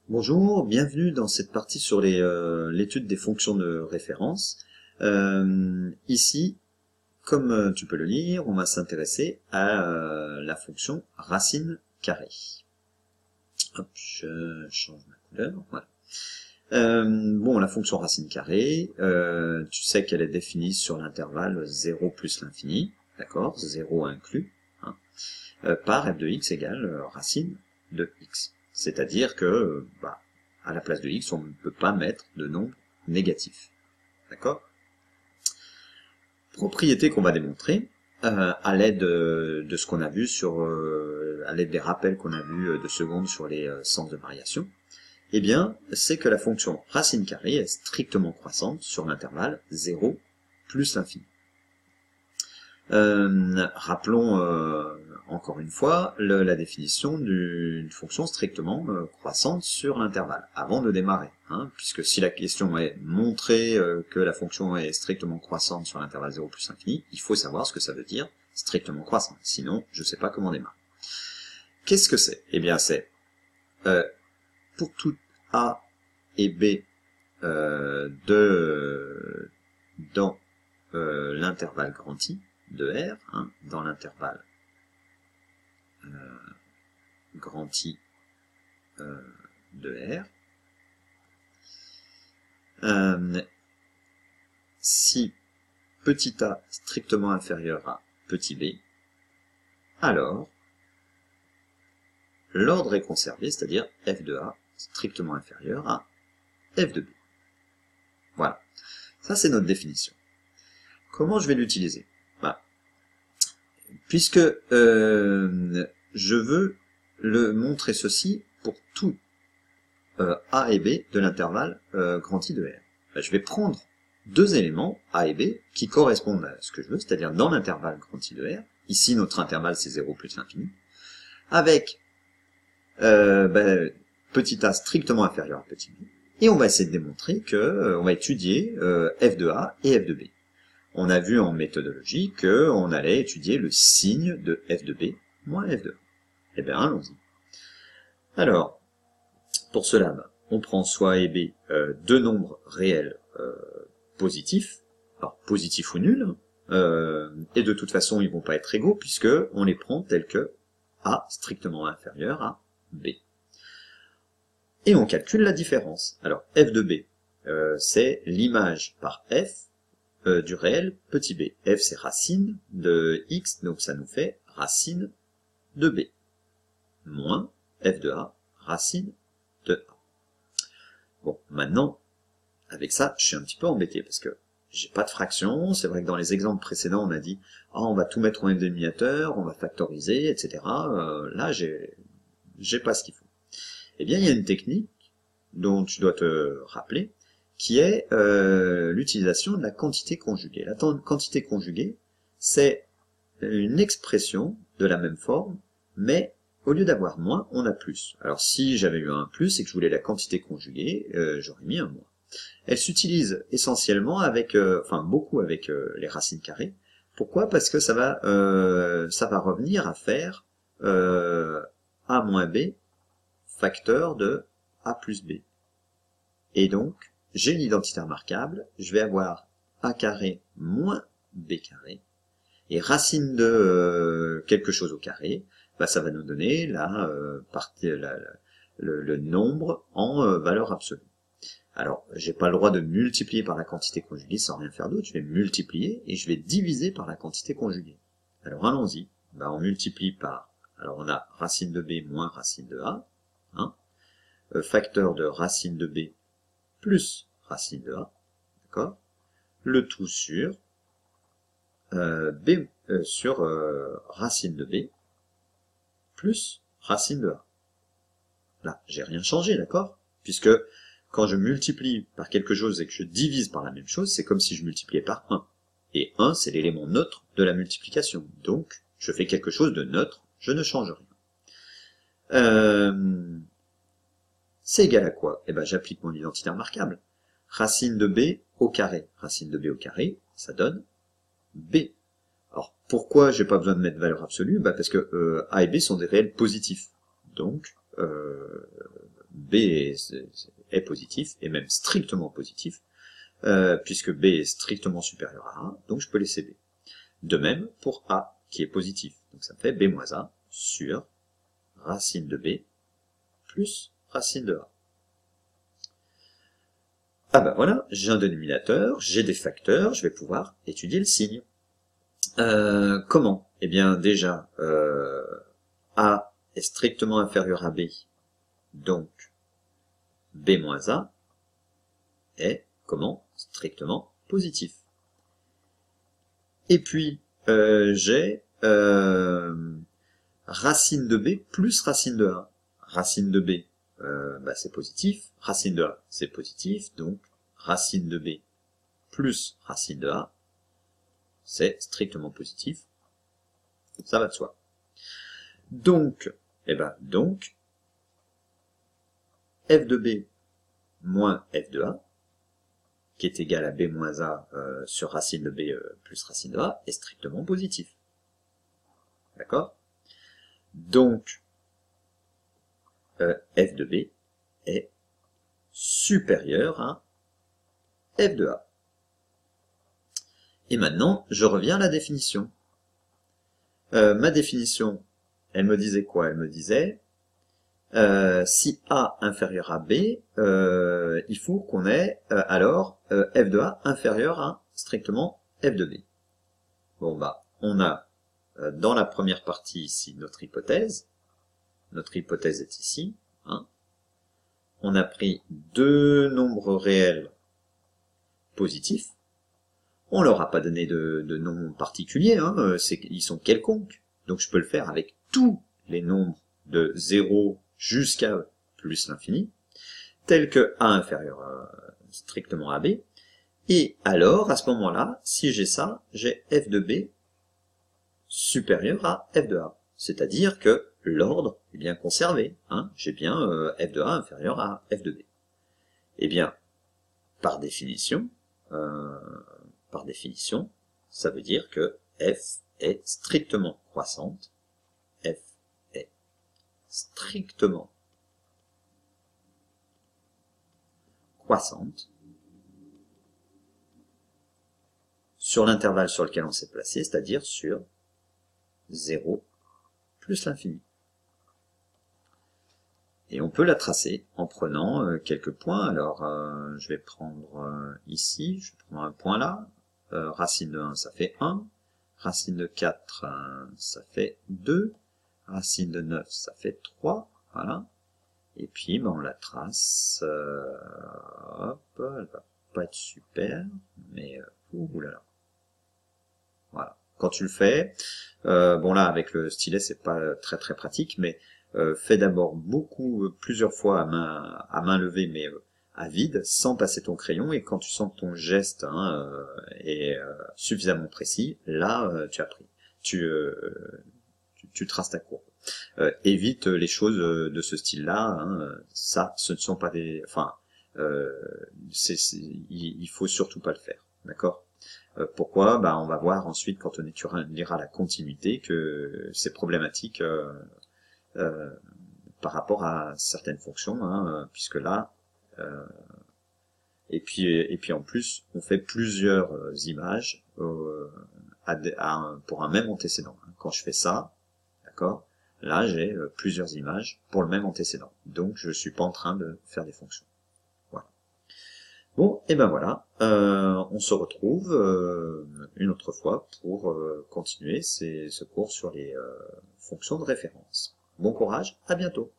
Bonjour, bienvenue dans cette partie sur l'étude des fonctions de référence. Ici, comme tu peux le lire, on va s'intéresser à la fonction racine carrée. Hop, je change ma couleur, voilà. Bon, la fonction racine carrée, tu sais qu'elle est définie sur l'intervalle 0 plus l'infini, d'accord, 0 inclus, hein, par f de x égale racine de x. C'est-à-dire que, à la place de x, on ne peut pas mettre de nombre négatif. D'accord? Propriété qu'on va démontrer à l'aide de ce qu'on a vu à l'aide des rappels qu'on a vus de secondes sur les sens de variation. Eh bien, c'est que la fonction racine carrée est strictement croissante sur l'intervalle 0 plus l'infini. Rappelons encore une fois la définition d'une fonction strictement croissante sur l'intervalle, avant de démarrer, hein, puisque si la question est montrer que la fonction est strictement croissante sur l'intervalle 0 plus infini, il faut savoir ce que ça veut dire strictement croissante, sinon je ne sais pas comment démarrer. Qu'est-ce que c'est? Eh bien c'est pour tout A et B dans l'intervalle grand I de R, hein, dans l'intervalle grand I de R, si petit a strictement inférieur à petit b, alors l'ordre est conservé, c'est-à-dire f de a strictement inférieur à f de b. Voilà, ça c'est notre définition. Comment je vais l'utiliser? Puisque je veux montrer ceci pour tout a et b de l'intervalle grand I de R. Je vais prendre deux éléments, a et b, qui correspondent à ce que je veux, c'est-à-dire dans l'intervalle grand I de R. Ici, notre intervalle, c'est 0 plus l'infini. Avec petit a strictement inférieur à petit b. Et on va essayer de démontrer on va étudier f de a et f de b. On a vu en méthodologie qu'on allait étudier le signe de f de b moins f de a. Eh bien, allons-y. Alors, pour cela, on prend soit A et B deux nombres réels positifs, alors positifs ou nuls, et de toute façon ils vont pas être égaux puisque on les prend tels que A strictement inférieur à B. Et on calcule la différence. Alors f de B, c'est l'image par f du réel petit b. F c'est racine de x, donc ça nous fait racine de b, moins f de A, racine de A. Bon, maintenant, avec ça, je suis un petit peu embêté parce que j'ai pas de fraction. C'est vrai que dans les exemples précédents, on a dit on va tout mettre en dénominateur, on va factoriser, etc. Là, j'ai pas ce qu'il faut. Eh bien, il y a une technique dont tu dois te rappeler, qui est l'utilisation de la quantité conjuguée. La quantité conjuguée, c'est une expression de la même forme, mais au lieu d'avoir moins, on a plus. Alors si j'avais eu un plus et que je voulais la quantité conjuguée, j'aurais mis un moins. Elle s'utilise essentiellement beaucoup avec les racines carrées. Pourquoi? Parce que ça va revenir à faire a moins b facteur de a plus b. Et donc, j'ai l'identité remarquable, je vais avoir a carré moins b carré, et racine de quelque chose au carré, ça va nous donner le nombre en valeur absolue. Alors, j'ai pas le droit de multiplier par la quantité conjuguée sans rien faire d'autre, je vais multiplier et je vais diviser par la quantité conjuguée. Alors allons-y, on multiplie par, alors on a racine de b moins racine de a, hein, facteur de racine de b plus racine de a, d'accord, le tout sur racine de b plus racine de a. Là, j'ai rien changé, d'accord, puisque quand je multiplie par quelque chose et que je divise par la même chose, c'est comme si je multipliais par 1. Et 1, c'est l'élément neutre de la multiplication. Donc, je fais quelque chose de neutre, je ne change rien. C'est égal à quoi? Eh ben, j'applique mon identité remarquable. Racine de b au carré. Racine de b au carré, ça donne b. Alors, pourquoi j'ai pas besoin de mettre valeur absolue? Parce que a et b sont des réels positifs. Donc, B est positif, et même strictement positif, puisque B est strictement supérieur à A, donc je peux laisser B. De même pour A, qui est positif. Donc ça me fait B moins A sur racine de B plus racine de A. Ah ben voilà, j'ai un dénominateur, j'ai des facteurs, je vais pouvoir étudier le signe. Comment? Eh bien déjà, A est strictement inférieur à B, donc B moins A est, comment? Strictement positif. Et puis, j'ai racine de B plus racine de A. Racine de B, c'est positif. Racine de A, c'est positif. Donc, racine de B plus racine de A, c'est strictement positif. Ça va de soi. Donc, f de B moins f de A, qui est égal à B moins A sur racine de B plus racine de A, est strictement positif. D'accord? Donc, f de B est supérieur à f de A. Et maintenant, je reviens à la définition. Ma définition, elle me disait quoi? Elle me disait, si A inférieur à B, il faut qu'on ait alors f de A inférieur à strictement f de B. Bon bah, on a dans la première partie ici notre hypothèse. Notre hypothèse est ici. Hein. On a pris deux nombres réels positifs. On leur a pas donné de nom particulier, hein, ils sont quelconques. Donc je peux le faire avec tous les nombres de 0 jusqu'à plus l'infini, tels que A inférieur strictement à B. Et alors, à ce moment-là, si j'ai ça, j'ai f de B supérieur à f de A. C'est-à-dire que l'ordre est bien conservé. Hein, j'ai bien f de A inférieur à f de B. Eh bien, par définition, ça veut dire que f est strictement croissante. F est strictement croissante sur l'intervalle sur lequel on s'est placé, c'est-à-dire sur 0 plus l'infini. Et on peut la tracer en prenant quelques points. Alors, je vais prendre ici, je vais prendre un point là. Racine de 1, ça fait 1. Racine de 4, ça fait 2. Racine de 9, ça fait 3. Voilà. Et puis, on la trace. Hop, elle va pas être super, mais oulala. Voilà. Quand tu le fais, bon là, avec le stylet, c'est pas très très pratique, mais fais d'abord plusieurs fois à main levée, mais à vide, sans passer ton crayon, et quand tu sens que ton geste est suffisamment précis, là, tu as pris. Tu traces ta courbe. Évite les choses de ce style-là. Hein, ça, ce ne sont pas des... Enfin, il faut surtout pas le faire. D'accord? Pourquoi? On va voir ensuite, quand on lira la continuité, que c'est problématique par rapport à certaines fonctions, hein, puisque là... et puis en plus, on fait plusieurs images pour un même antécédent. Quand je fais ça, d'accord, là j'ai plusieurs images pour le même antécédent. Donc je suis pas en train de faire des fonctions. Voilà. Bon, et ben voilà, on se retrouve une autre fois pour continuer ce cours sur les fonctions de référence. Bon courage, à bientôt.